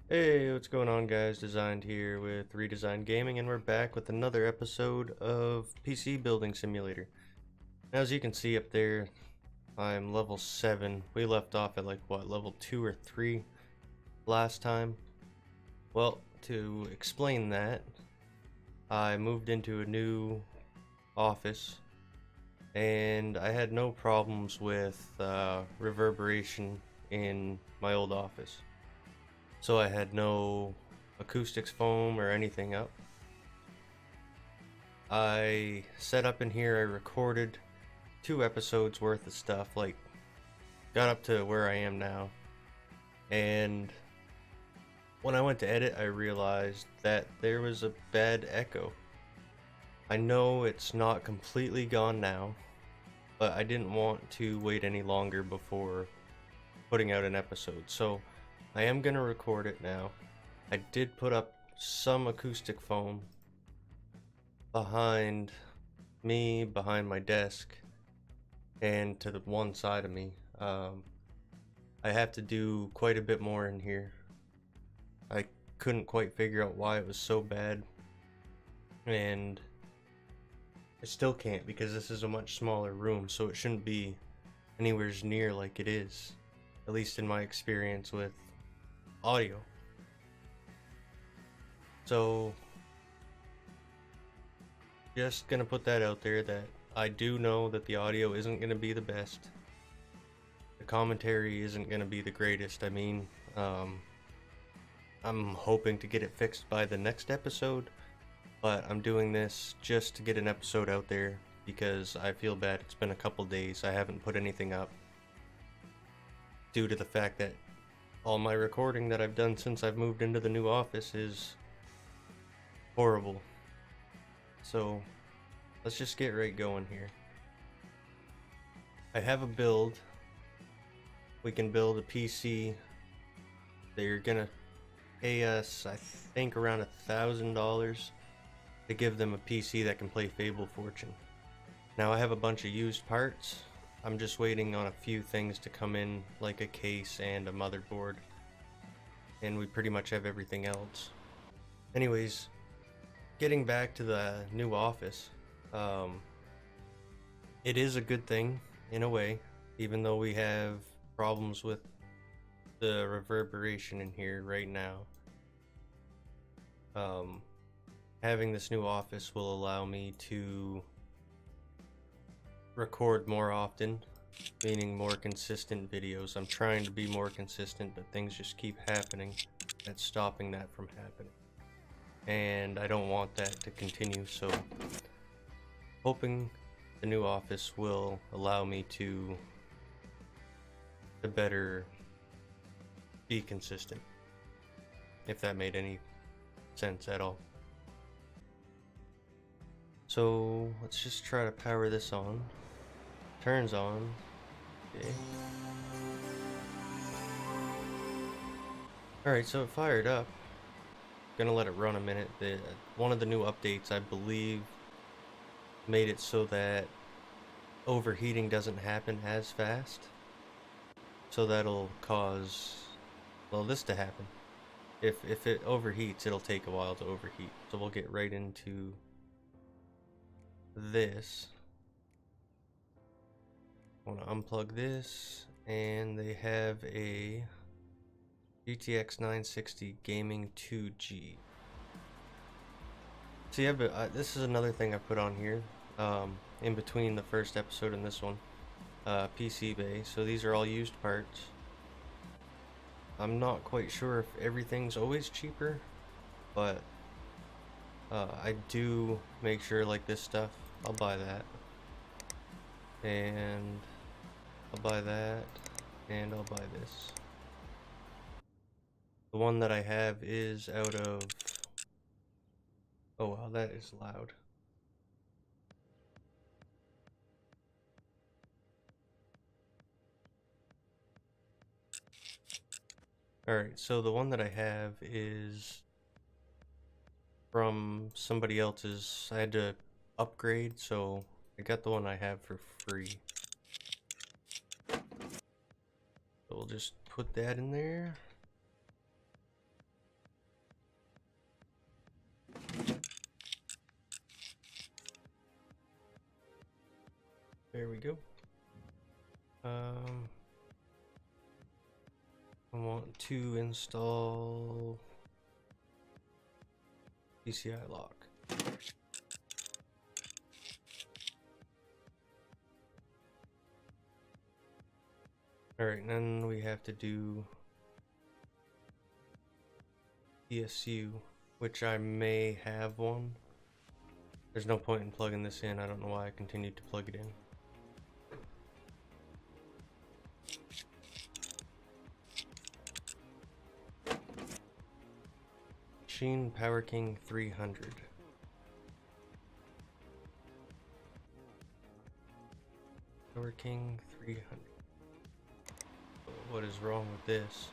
Hey, what's going on, guys? Designed here with Redesigned Gaming, and we're back with another episode of PC Building Simulator. Now, as you can see up there, I'm level 7. We left off at like, what, level 2 or 3 last time? Well, to explain that, I moved into a new office, and I had no problems with reverberation in my old office. So I had no acoustics foam or anything up. I set up in here, I recorded 2 episodes worth of stuff, like got up to where I am now. And when I went to edit, I realized that there was a bad echo. I know it's not completely gone now, but I didn't want to wait any longer before putting out an episode. So I am going to record it now. I did put up some acoustic foam behind me, behind my desk, and to the one side of me. I have to do quite a bit more in here. I couldn't quite figure out why it was so bad, and I still can't because this is a much smaller room, so it shouldn't be anywhere near like it is, at least in my experience with audio. So just gonna put that out there that I do know that the audio isn't gonna be the best. The commentary isn't gonna be the greatest. I mean, I'm hoping to get it fixed by the next episode, but I'm doing this just to get an episode out there because I feel bad. It's been a couple days. I haven't put anything up due to the fact that all my recording that I've done since I've moved into the new office is horrible. So let's just get right going here. I have a build. We can build a PC. They're gonna pay us, I think, around $1,000 to give them a PC that can play Fable Fortune. Now I have a bunch of used parts. I'm just waiting on a few things to come in, like a case and a motherboard, and we pretty much have everything else. Anyways, getting back to the new office, it is a good thing in a way, even though we have problems with the reverberation in here right now. Having this new office will allow me to record more often, meaning more consistent videos. I'm trying to be more consistent, but things just keep happening that's stopping that from happening, and I don't want that to continue. So hoping the new office will allow me to better be consistent, if that made any sense at all. So let's just try to power this on. Turns on. Okay. Alright, so it fired up. Gonna let it run a minute. One of the new updates, I believe, made it so that overheating doesn't happen as fast. So that'll cause, well, this to happen. If it overheats, it'll take a while to overheat. So we'll get right into this. I want to unplug this, and they have a GTX 960 Gaming 2G. So yeah, but this is another thing I put on here, in between the first episode and this one. PC bay, so these are all used parts. I'm not quite sure if everything's always cheaper, but I do make sure, like this stuff, I'll buy that, and I'll buy that, and I'll buy this. The one that I have is out of, oh wow, that is loud. Alright, so the one that I have is from somebody else's. I had to upgrade, so I got the one I have for free. So we'll just put that in there. There we go. I want to install PCI lock. Alright, and then we have to do ESU, which I may have one. There's no point in plugging this in. I don't know why I continued to plug it in. Machine Power King 300. Power King 300. What is wrong with this?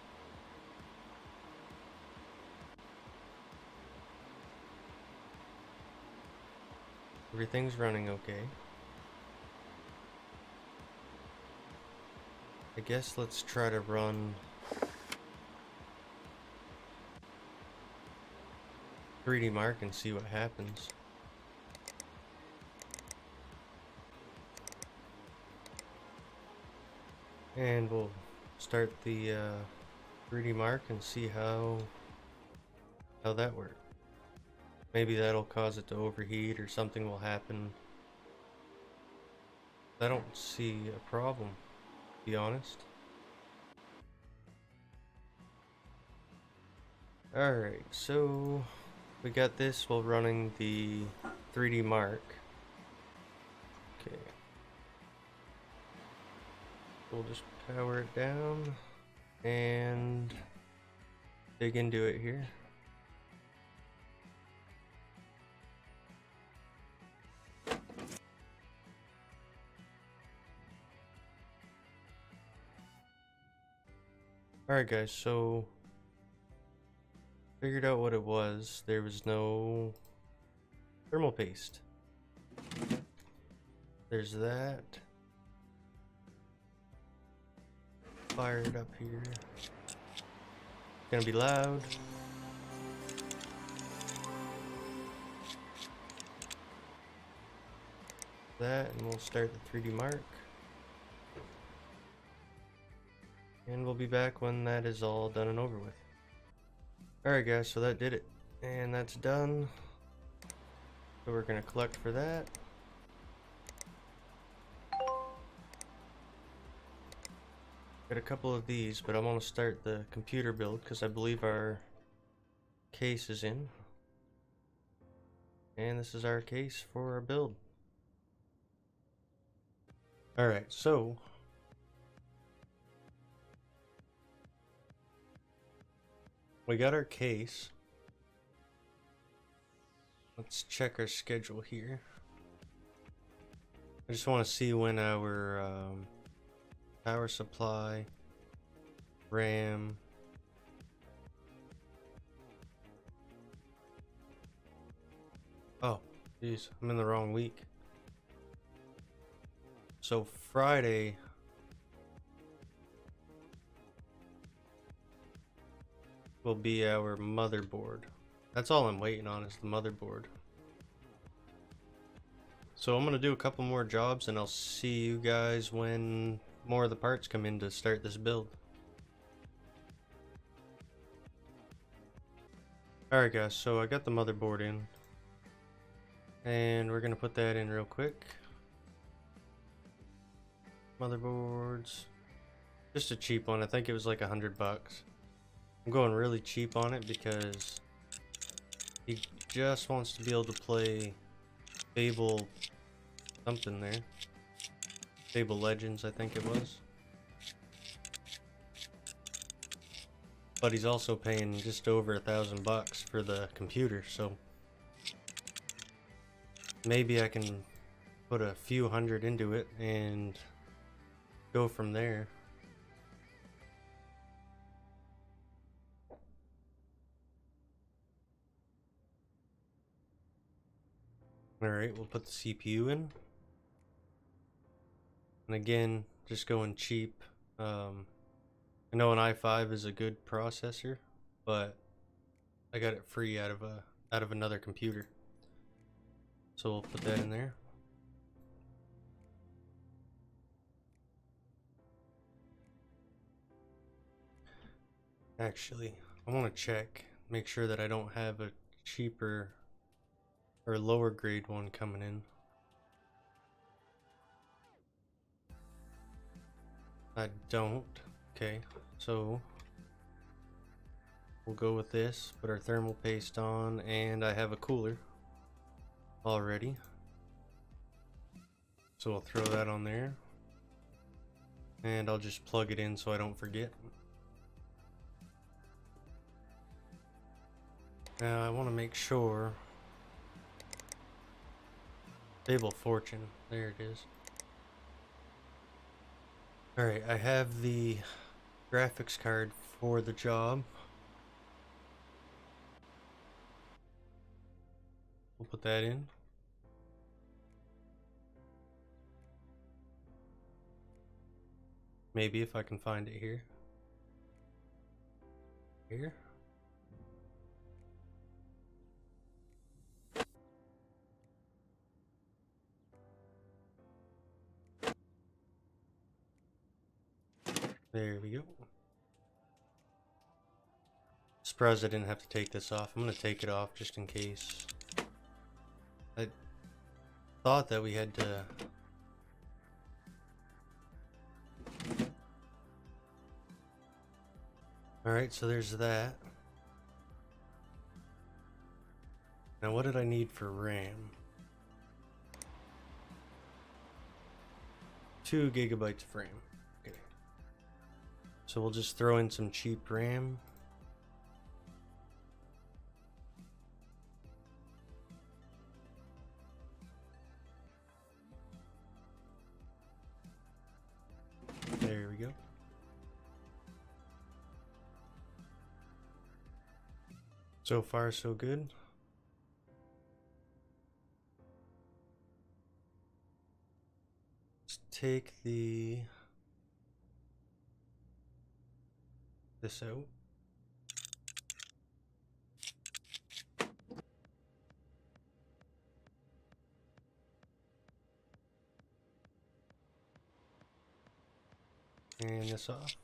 Everything's running okay. I guess let's try to run 3D Mark and see what happens. And we'll start the 3D Mark and see how that works. Maybe that'll cause it to overheat or something will happen. I don't see a problem, to be honest. Alright, so we got this while running the 3D Mark. Okay. We'll just power it down and dig into it here. Alright guys, so figured out what it was. There was no thermal paste. There's that. Fire it up here. It's gonna be loud. That, and we'll start the 3D Mark. And we'll be back when that is all done and over with. Alright guys, so that did it. And that's done. So we're gonna collect for that. Got a couple of these, but I'm gonna start the computer build because I believe our case is in. And this is our case for our build. Alright, so we got our case. Let's check our schedule here. I just want to see when our power supply, RAM, oh geez, I'm in the wrong week. So Friday will be our motherboard. That's all I'm waiting on is the motherboard. So I'm gonna do a couple more jobs and I'll see you guys when more of the parts come in to start this build. Alright guys, so I got the motherboard in. And we're gonna put that in real quick. Motherboards. Just a cheap one, I think it was like $100. I'm going really cheap on it because he just wants to be able to play Fable something there. Fable Legends, I think it was. But he's also paying just over $1,000 for the computer, so maybe I can put a few hundred into it and go from there. Alright, we'll put the CPU in. And again, just going cheap. I know an i5 is a good processor, but I got it free out of another computer. So we'll put that in there. Actually, I want to check, make sure that I don't have a cheaper or lower grade one coming in. I don't. Okay, so we'll go with this, put our thermal paste on, and I have a cooler already. So we'll throw that on there. And I'll just plug it in so I don't forget. Now I want to make sure. Stable Fortune. There it is. Alright, I have the graphics card for the job. We'll put that in. Maybe if I can find it here. Here. There we go. Surprised I didn't have to take this off. I'm gonna take it off just in case. I thought that we had to. Alright, so there's that. Now what did I need for RAM? 2 gigabytes of RAM. Okay. So we'll just throw in some cheap RAM. There we go. So far, so good. Let's take this out. And this off.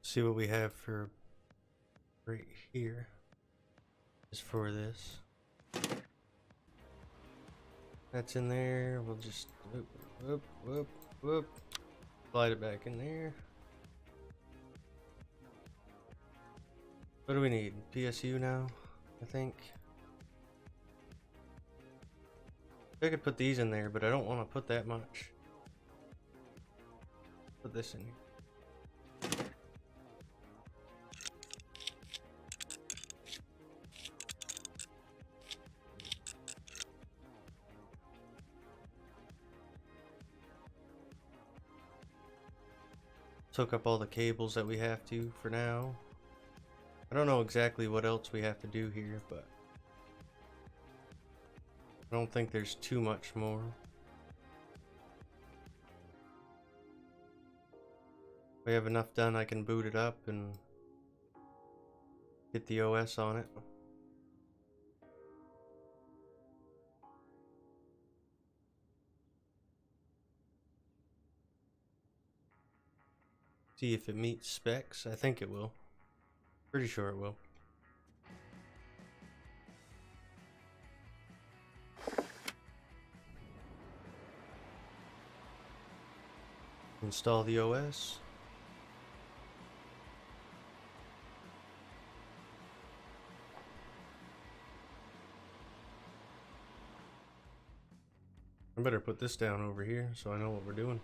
See what we have for right here is for this. That's in there. We'll just whoop, slide it back in there. What do we need? PSU now, I think. I could put these in there, but I don't want to put that much. Put this in here. Hook up all the cables that we have to for now. I don't know exactly what else we have to do here, but I don't think there's too much more. We have enough done, I can boot it up and get the OS on it. See if it meets specs. I think it will. Pretty sure it will. Install the OS. I better put this down over here so I know what we're doing.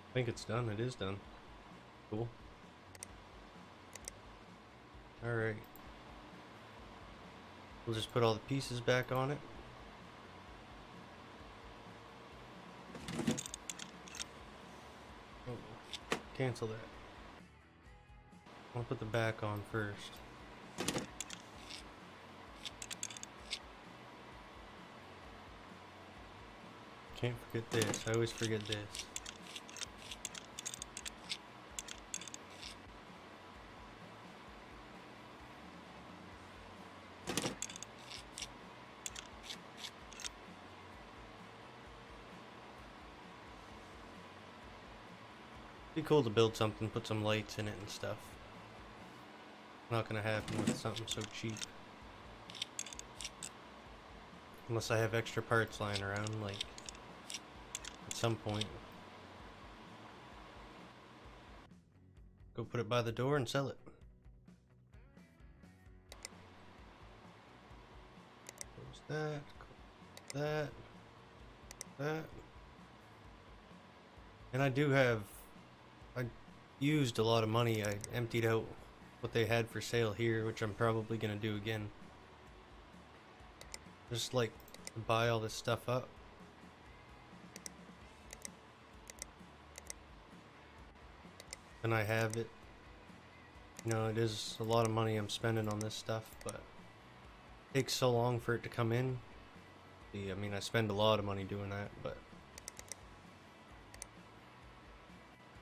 I think it's done. It is done. Cool. Alright. We'll just put all the pieces back on it. Oh, cancel that. I'll put the back on first. Can't forget this. I always forget this. Be cool to build something, put some lights in it and stuff. Not gonna happen with something so cheap. Unless I have extra parts lying around, like, at some point. Go put it by the door and sell it. Close that, that. And I used a lot of money. I emptied out what they had for sale here, which I'm probably gonna do again. Just like buy all this stuff up. And I have it. You know, it is a lot of money I'm spending on this stuff, but it takes so long for it to come in. I mean, I spend a lot of money doing that, but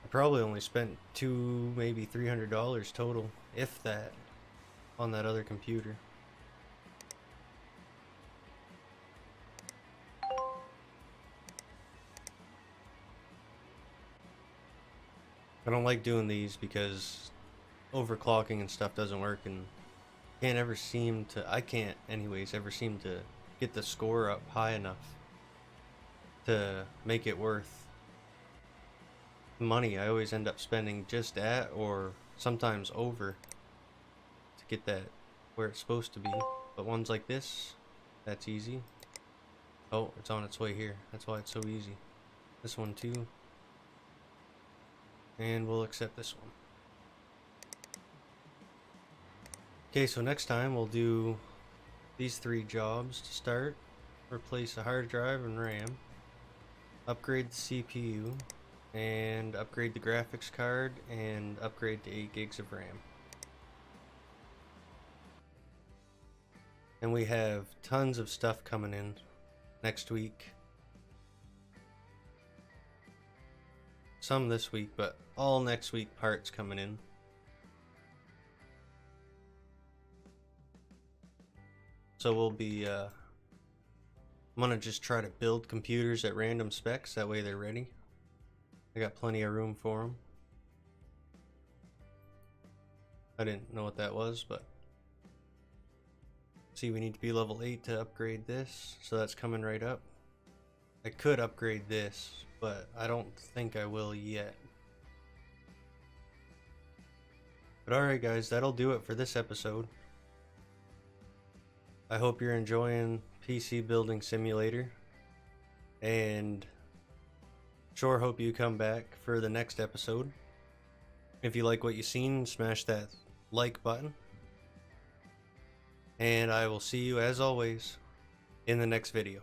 I probably only spent $200, maybe $300 total, if that, on that other computer. I don't like doing these because overclocking and stuff doesn't work, and I can't anyways ever seem to get the score up high enough to make it worth the money I always end up spending just at, or sometimes over, to get that where it's supposed to be. But ones like this, that's easy. Oh, it's on its way here. That's why it's so easy. This one too. And we'll accept this one. Okay, so next time we'll do these 3 jobs to start. Replace a hard drive and RAM. Upgrade the CPU. And upgrade the graphics card. And upgrade to 8 gigs of RAM. And we have tons of stuff coming in next week. Some this week, but all next week parts coming in. So we'll be, I'm gonna just try to build computers at random specs, that way they're ready. I got plenty of room for them. I didn't know what that was, but see, we need to be level 8 to upgrade this, so that's coming right up. I could upgrade this, but I don't think I will yet. But alright guys, that'll do it for this episode. I hope you're enjoying PC Building Simulator, and sure hope you come back for the next episode. If you like what you've seen, smash that like button. And I will see you, as always, in the next video.